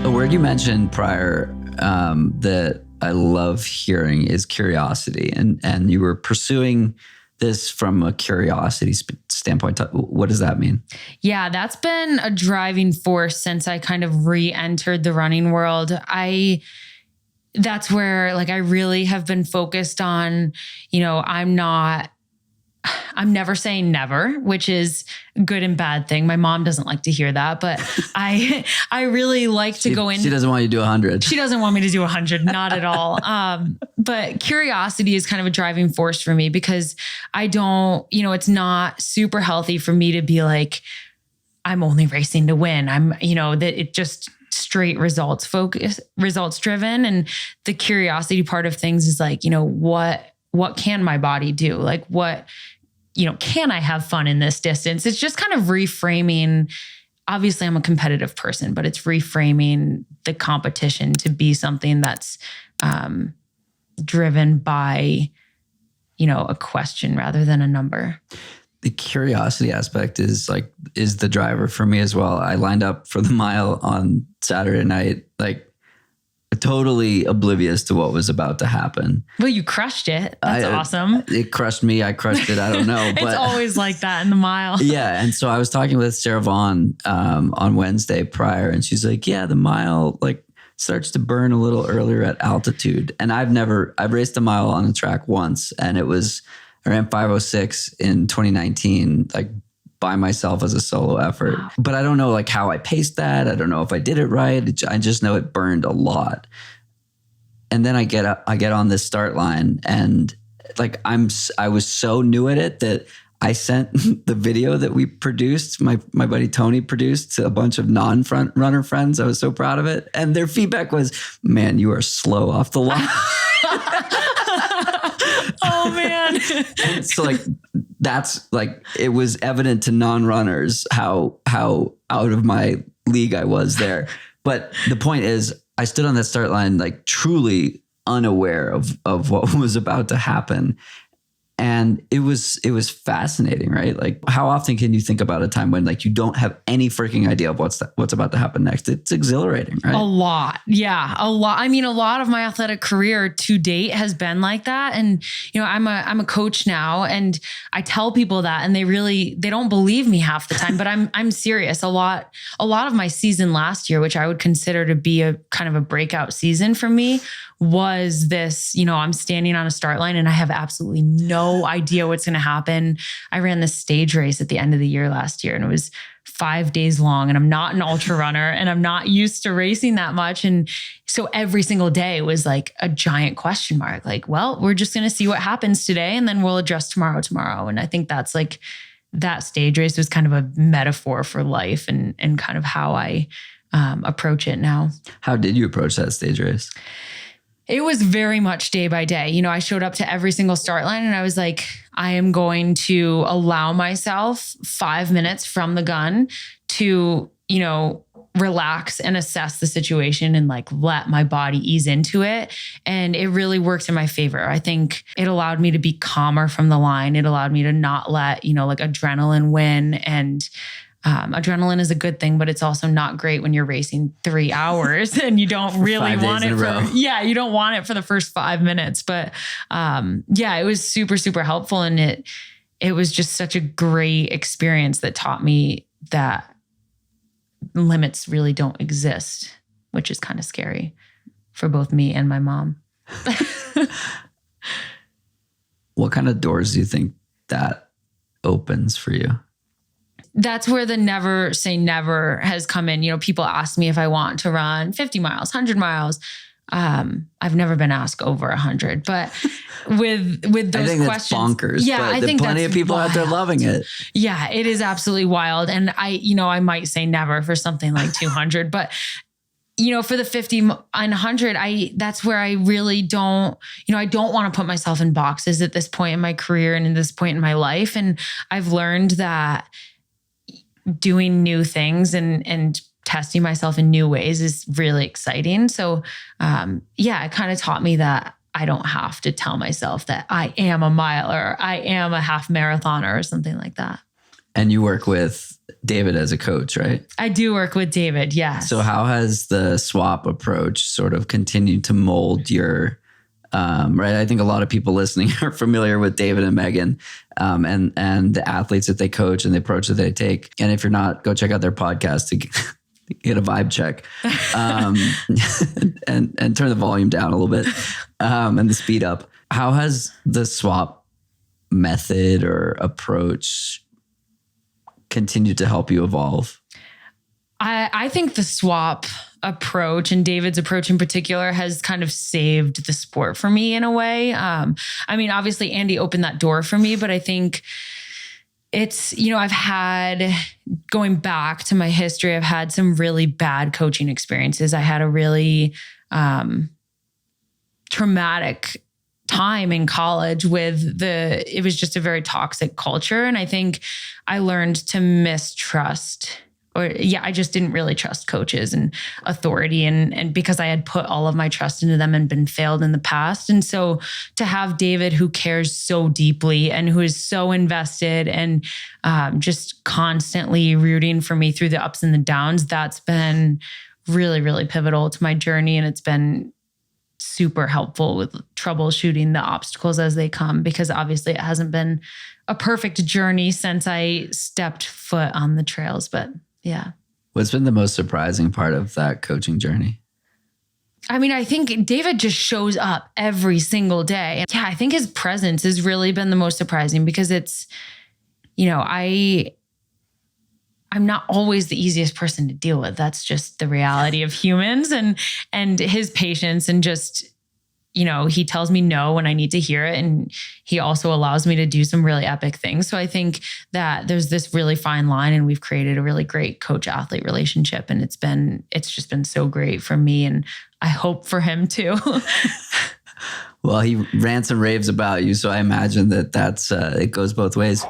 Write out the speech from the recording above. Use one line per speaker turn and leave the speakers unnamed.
A word you mentioned prior that I love hearing is curiosity. And you were pursuing this from a curiosity standpoint. What does that mean?
Yeah, that's been a driving force since I kind of re-entered the running world. That's where like I really have been focused on, I'm never saying never, which is a good and bad thing. My mom doesn't like to hear that, but I really like to go in.
She doesn't want you to do 100.
She doesn't want me to do 100, not at all. But curiosity is kind of a driving force for me because I don't, it's not super healthy for me to be like, I'm only racing to win. That it just straight results driven. And the curiosity part of things is like, what can my body do? Like can I have fun in this distance? It's just kind of reframing. Obviously I'm a competitive person, but it's reframing the competition to be something that's driven by, a question rather than a number.
The curiosity aspect is the driver for me as well. I lined up for the mile on Saturday night, like totally oblivious to what was about to happen.
Well, you crushed it. That's awesome.
It crushed me. I crushed it. I don't know.
It's always like that in the mile.
Yeah. And so I was talking with Sarah Vaughn on Wednesday prior, and she's like, yeah, the mile starts to burn a little earlier at altitude. And I've raced a mile on the track once, and it was, I ran 5:06 in 2019, by myself as a solo effort. Wow. But I don't know how I paced that. I don't know if I did it right. I just know it burned a lot. And then I get on this start line, and I was so new at it that I sent the video that we produced, my buddy Tony produced, to a bunch of non-front runner friends. I was so proud of it. And their feedback was, man, you are slow off the line.
Oh man.
So that's it was evident to non-runners how out of my league I was there. But the point is, I stood on that start line truly unaware of what was about to happen. And it was fascinating, right? How often can you think about a time when you don't have any freaking idea of what's about to happen next? It's exhilarating, right?
A lot. Yeah, a lot. I mean, a lot of my athletic career to date has been like that. And, I'm a coach now, and I tell people that, and they don't believe me half the time, but I'm serious. A lot of my season last year, which I would consider to be a kind of a breakout season for me, was this, I'm standing on a start line and I have absolutely no idea what's going to happen. I ran this stage race at the end of the year last year, and it was 5 days long, and I'm not an ultra runner and I'm not used to racing that much. And so every single day was a giant question mark. Well, we're just going to see what happens today, and then we'll adjust tomorrow. And I think that's that stage race was kind of a metaphor for life and kind of how I approach it now.
How did you approach that stage race?
It was very much day by day. I showed up to every single start line and I was like, I am going to allow myself 5 minutes from the gun to, relax and assess the situation and let my body ease into it. And it really worked in my favor. I think it allowed me to be calmer from the line. It allowed me to not let, adrenaline win. And adrenaline is a good thing, but it's also not great when you're racing 3 hours and you don't really want it you don't want it for the first 5 minutes. But it was super, super helpful. And it was just such a great experience that taught me that limits really don't exist, which is kind of scary for both me and my mom.
What kind of doors do you think that opens for you?
That's where the never say never has come in. People ask me if I want to run 50 miles, 100 miles. I've never been asked over 100, but with those
I think
questions,
that's bonkers.
Yeah,
but
I think
plenty
that's
of people
wild.
out there loving it.
Yeah, it is absolutely wild. And I might say never for something like 200, but for the 50 and 100, that's where I really don't, I don't want to put myself in boxes at this point in my career and in this point in my life. And I've learned that doing new things and testing myself in new ways is really exciting. So, it kind of taught me that I don't have to tell myself that I am a miler, I am a half marathoner or something like that.
And you work with David as a coach, right?
I do work with David, yes.
So how has the swap approach sort of continued to mold your, right? I think a lot of people listening are familiar with David and Megan, and the athletes that they coach and the approach that they take. And if you're not, go check out their podcast to get a vibe check, and turn the volume down a little bit, and the speed up. How has the swap method or approach continued to help you evolve?
I think the swap approach and David's approach in particular has kind of saved the sport for me in a way. I mean, obviously Andy opened that door for me, but I think it's, I've had, going back to my history, I've had some really bad coaching experiences. I had a really traumatic time in college it was just a very toxic culture. And I think I learned to mistrust, I just didn't really trust coaches and authority. And because I had put all of my trust into them and been failed in the past. And so to have David, who cares so deeply and who is so invested and just constantly rooting for me through the ups and the downs, that's been really, really pivotal to my journey. And it's been super helpful with troubleshooting the obstacles as they come, because obviously it hasn't been a perfect journey since I stepped foot on the trails, but yeah.
What's been the most surprising part of that coaching journey?
I mean, I think David just shows up every single day. Yeah, I think his presence has really been the most surprising, because it's, I'm not always the easiest person to deal with. That's just the reality of humans, and his patience, and just, he tells me no when I need to hear it. And he also allows me to do some really epic things. So I think that there's this really fine line, and we've created a really great coach-athlete relationship. And it's just been so great for me. And I hope for him too.
Well, he rants and raves about you. So I imagine that's, it goes both ways.